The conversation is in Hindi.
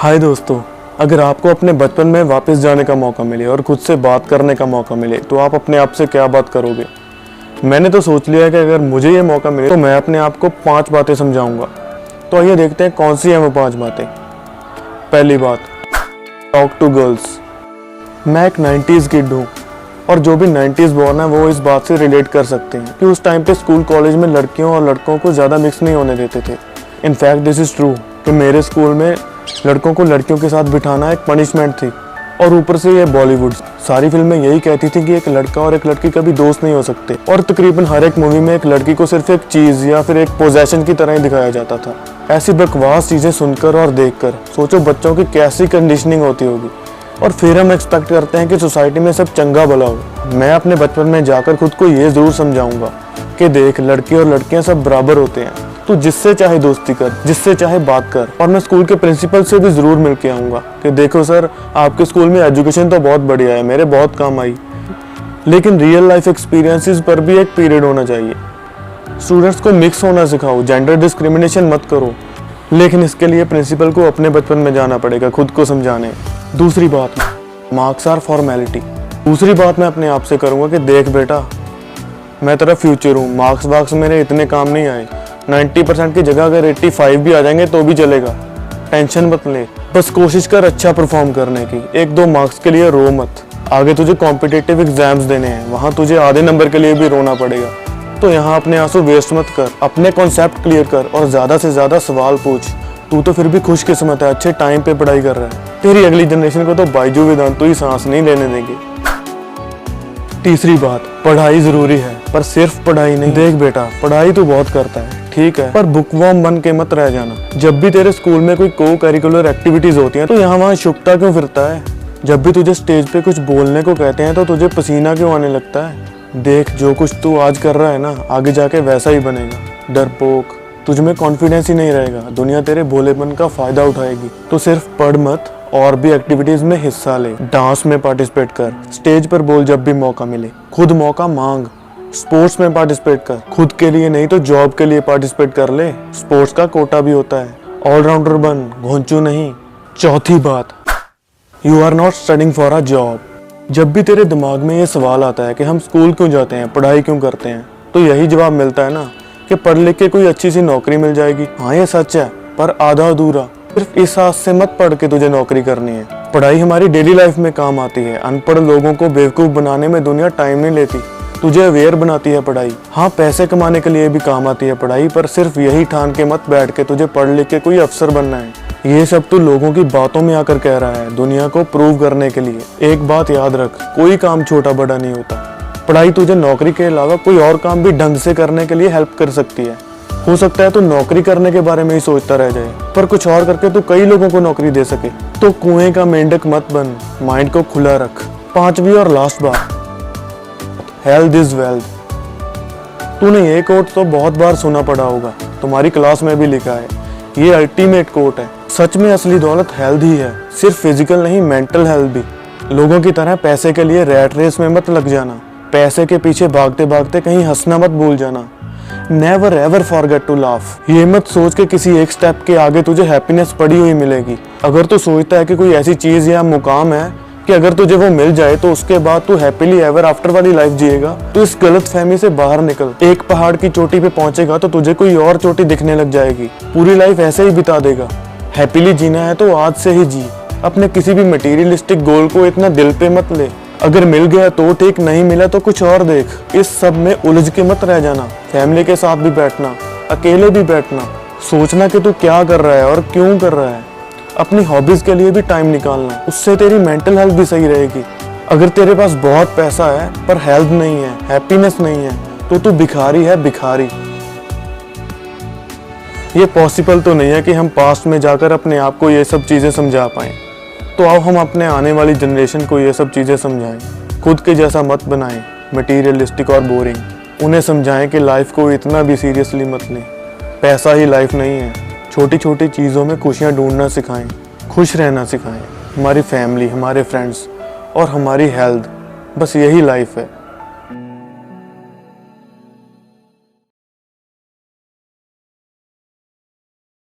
हाय दोस्तों, अगर आपको अपने बचपन में वापस जाने का मौका मिले और खुद से बात करने का मौका मिले तो आप अपने आप से क्या बात करोगे। मैंने तो सोच लिया है कि अगर मुझे ये मौका मिले तो मैं अपने आप को 5 बातें समझाऊंगा। तो आइए देखते हैं कौन सी हैं वो 5 बातें। पहली बात, टॉक टू गर्ल्स। मैं एक 90s किड हूँ और जो भी 90s बॉर्न है वो इस बात से रिलेट कर सकते हैं कि उस टाइम पे स्कूल कॉलेज में लड़कियों और लड़कों को ज़्यादा मिक्स नहीं होने देते थे। इनफैक्ट दिस इज़ ट्रू कि मेरे स्कूल में लड़कों को लड़कियों के साथ बिठाना एक पनिशमेंट थी। और ऊपर से ये बॉलीवुड सारी फिल्में यही कहती थी कि एक लड़का और एक लड़की कभी दोस्त नहीं हो सकते, और तकरीबन हर एक मूवी में एक लड़की को सिर्फ एक चीज़ या फिर एक पोजेशन की तरह ही दिखाया जाता था। ऐसी बकवास चीज़ें सुनकर और देखकर सोचो बच्चों की कैसी कंडीशनिंग होती होगी, और फिर हम एक्सपेक्ट करते हैं कि सोसाइटी में सब चंगा भला हो। मैं अपने बचपन में जाकर खुद को ये ज़रूर समझाऊंगा कि देख, लड़के और लड़कियां सब बराबर होते हैं, तू जिससे चाहे दोस्ती कर, जिससे चाहे बात कर। और मैं स्कूल के प्रिंसिपल से भी ज़रूर मिल के आऊँगा कि देखो सर, आपके स्कूल में एजुकेशन तो बहुत बढ़िया है, मेरे बहुत काम आई, लेकिन रियल लाइफ एक्सपीरियंसेस पर भी एक पीरियड होना चाहिए। स्टूडेंट्स को मिक्स होना सिखाओ, जेंडर डिस्क्रिमिनेशन मत करो, लेकिन इसके लिए प्रिंसिपल को अपने बचपन में जाना पड़ेगा खुद को समझाने। दूसरी बात, मार्क्स आर फॉर्मेलिटी। दूसरी बात मैं अपने आप से करूँगा कि देख बेटा, मैं तेरा फ्यूचर हूँ, मार्क्स वार्क्स मेरे इतने काम नहीं आए, 90% की जगह अगर 85 भी आ जाएंगे तो भी चलेगा, टेंशन मत ले, बस कोशिश कर अच्छा परफॉर्म करने की। 1-2 मार्क्स के लिए रो मत, आगे तुझे कॉम्पिटिटिव एग्जाम्स देने हैं, वहाँ तुझे आधे नंबर के लिए भी रोना पड़ेगा। तो यहाँ अपने आंसू वेस्ट मत कर, अपने कॉन्सेप्ट क्लियर कर और ज़्यादा से ज़्यादा सवाल पूछ। तू तो फिर भी खुशकिस्मत है, अच्छे टाइम पे पढ़ाई कर रहा है। तेरी अगली जनरेशन को तो बायजू वेदांतु ही सांस नहीं लेने देंगे। तीसरी बात, पढ़ाई ज़रूरी है पर सिर्फ पढ़ाई नहीं। देख बेटा, पढ़ाई तू बहुत करता है, ठीक है, पर बुकवर्म बन के मत रह जाना। जब भी तेरे स्कूल में कोई को करिकुलर एक्टिविटीज होती हैं तो यहाँ वहाँ शुक्ता क्यों फिरता है। जब भी तुझे स्टेज पे कुछ बोलने को कहते हैं तो तुझे पसीना क्यों आने लगता है। देख, जो कुछ तू आज कर रहा है ना, आगे जाके वैसा ही बनेगा। डरपोक, तुझ में कॉन्फिडेंस ही नहीं रहेगा, दुनिया तेरे भोलेपन का फायदा उठाएगी। तो सिर्फ पढ़ मत, और भी एक्टिविटीज में हिस्सा ले, डांस में पार्टिसिपेट कर, स्टेज पर बोल जब भी मौका मिले, खुद मौका मांग, स्पोर्ट्स में पार्टिसिपेट कर, खुद के लिए नहीं तो जॉब के लिए पार्टिसिपेट कर ले, स्पोर्ट्स का कोटा भी होता है। ऑलराउंडर बन, घोंचू नहीं। चौथी बात, you are not studying for a job. जब भी तेरे दिमाग में ये सवाल आता है कि हम स्कूल क्यों जाते हैं, पढ़ाई क्यों करते हैं, तो यही जवाब मिलता है ना कि पढ़ लिख के कोई अच्छी सी नौकरी मिल जाएगी। हाँ ये सच है, पर आधा अधूरा। सिर्फ इस आस से मत पढ़ के तुझे नौकरी करनी है। पढ़ाई हमारी डेली लाइफ में काम आती है। अनपढ़ लोगों को बेवकूफ़ बनाने में दुनिया टाइम नहीं लेती, तुझे अवेयर बनाती है पढ़ाई। हाँ, पैसे कमाने के लिए भी काम आती है पढ़ाई, पर सिर्फ यही ठान के मत बैठ के तुझे पढ़ लिख के कोई अफसर बनना है। ये सब तू लोगों की बातों में आकर कह रहा है, दुनिया को प्रूव करने के लिए। एक बात याद रख, कोई काम छोटा बड़ा नहीं होता। पढ़ाई तुझे नौकरी के अलावा कोई और काम भी ढंग से करने के लिए हेल्प कर सकती है। हो सकता है तू नौकरी करने के बारे में ही सोचता रह जाए, पर कुछ और करके तू कई लोगों को नौकरी दे सके। तो कुएं का मेंढक मत बन, माइंड को खुला रख। 5वीं और लास्ट बात, हेल्थ इज वेल्थ। तूने ये कोट तो बहुत बार सुना पड़ा होगा, तुम्हारी क्लास में भी लिखा है। ये अल्टीमेट कोट है। सच में असली दौलत हेल्थ ही है, सिर्फ फिजिकल नहीं, मेंटल हेल्थ भी। लोगों की तरह पैसे के लिए रैट रेस में मत लग जाना। पैसे के पीछे भागते भागते कहीं हंसना मत भूल जाना। Never ever forget to laugh. ये मत सोच के किसी एक स्टेप के आगे तुझे हैप्पीनेस पड़ी हुई मिलेगी। अगर तू सोचता है कि कोई ऐसी चीज या मुकाम है कि अगर तुझे वो मिल जाए तो उसके बाद तू हैप्पीली एवर आफ्टर वाली लाइफ जिएगा, तो इस गलत फहमी से बाहर निकल। एक पहाड़ की चोटी पे पहुंचेगा तो तुझे कोई और चोटी दिखने लग जाएगी। पूरी लाइफ ऐसे ही बिता देगा। हैप्पीली जीना है तो आज से ही जी। अपने किसी भी मटेरियलिस्टिक गोल को इतना दिल पे मत ले। अगर मिल गया तो ठीक, नहीं मिला तो कुछ और देख। इस सब में उलझ के मत रह जाना। फैमिली के साथ भी बैठना, अकेले भी बैठना, सोचना कि तू क्या कर रहा है और क्यों कर रहा है। अपनी हॉबीज के लिए भी टाइम निकालना, उससे तेरी मेंटल हेल्थ भी सही रहेगी। अगर तेरे पास बहुत पैसा है पर हेल्थ नहीं है, हैप्पीनेस नहीं है, तो तू भिखारी है, भिखारी। ये पॉसिबल तो नहीं है कि हम पास्ट में जाकर अपने आप को ये सब चीजें समझा पाएं। तो आओ हम अपने आने वाली जनरेशन को ये सब चीज़ें समझाएं। खुद के जैसा मत बनाएं, मटीरियलिस्टिक और बोरिंग। उन्हें समझाएं कि लाइफ को इतना भी सीरियसली मत लें। पैसा ही लाइफ नहीं है। छोटी छोटी चीज़ों में खुशियाँ ढूंढना सिखाएं, खुश रहना सिखाएं। हमारी फैमिली, हमारे फ्रेंड्स और हमारी हेल्थ, बस यही लाइफ है।